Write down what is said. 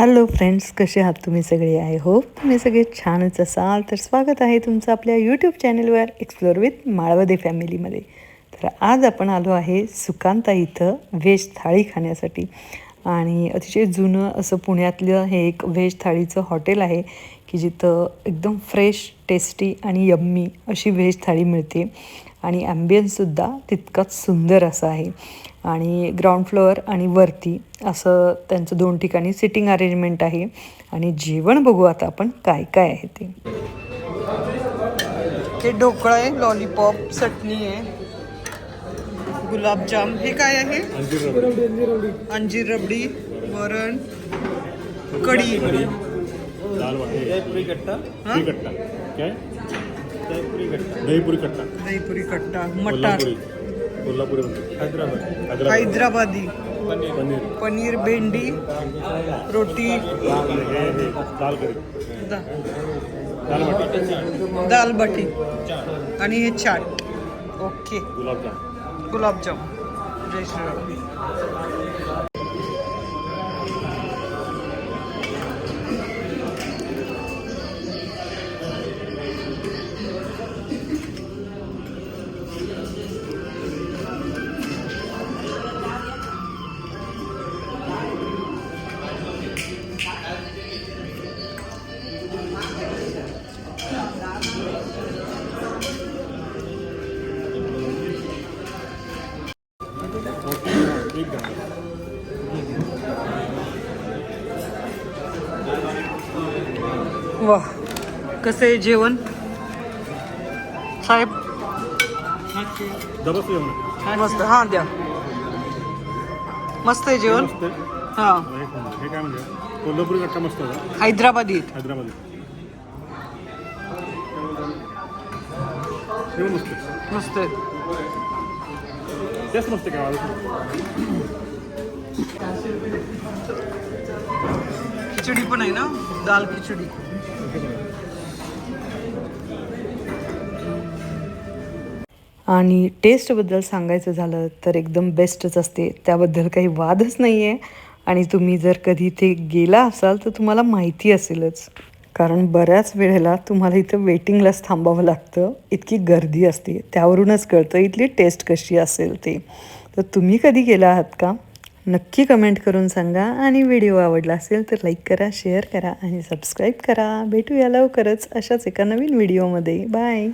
Hello friends, कसे आहात तुम्ही सगळे? आय होप तुम्ही सगळे छानच असाल. तर स्वागत आहे तुमचं आपल्या यूट्यूब चॅनलवर एक्सप्लोर विथ माळवदे फॅमिलीमध्ये. तर आज आपण आलो आहे सुकांता इथं व्हेज थाळी खाण्यासाठी. आणि अतिशय जुनं असं पुण्यातलं हे एक व्हेज थाळीचं हॉटेल आहे की जिथं एकदम फ्रेश, टेस्टी आणि यम्मी अशी व्हेज थाळी मिळते. आणि ॲम्बियन्ससुद्धा तितकाच सुंदर असं आहे. आणि ग्राउंड फ्लोअर आणि वरती असं त्यांचं 2 ठिकाणी सिटिंग अरेंजमेंट आहे. आणि जेवण बघू आता आपण काय काय आहे ते. हे ढोकळा आहे, लॉलीपॉप, चटणी आहे, गुलाबजाम. हे काय आहे? अंजीर रबडी, वरण, कढी, दहीपुरी कट्टा, मटार, हैदराबादी, पनीर, भेंडी, रोटी, दाल बाटी आणि हे चाट. ओके, गुलाबजाम. जय श्रीराम. वाह, कसं आहे जेवण साहेब? मस्त. हां, द्या. मस्त आहे जेवण. हां, हे काय म्हणजे कोल्हापुरी कट्टा मस्त होता. हैदराबादी हैदराबादी मस्त मस्त आहे. तेच मस्त काय खिचडी पण आहे ना, दाल खिचडी. आणि टेस्टबद्दल सांगायचं झालं तर एकदम बेस्टच असते, त्याबद्दल काही वादच नाही आहे. आणि तुम्ही जर कधी इथे गेला असाल तर तुम्हाला माहिती असेलच, कारण बऱ्याच वेळेला तुम्हाला इथं वेटिंगलाच थांबावं लागतं, इतकी गर्दी असते. त्यावरूनच कळतं इथली टेस्ट कशी असेल ते. तर तुम्ही कधी गेला आहात का? नक्की कमेंट करून सांगा. आणि व्हिडिओ आवडला असेल तर लाईक करा, शेअर करा आणि सबस्क्राईब करा. भेटूया लवकरच अशाच एका नवीन व्हिडिओमध्ये. बाय.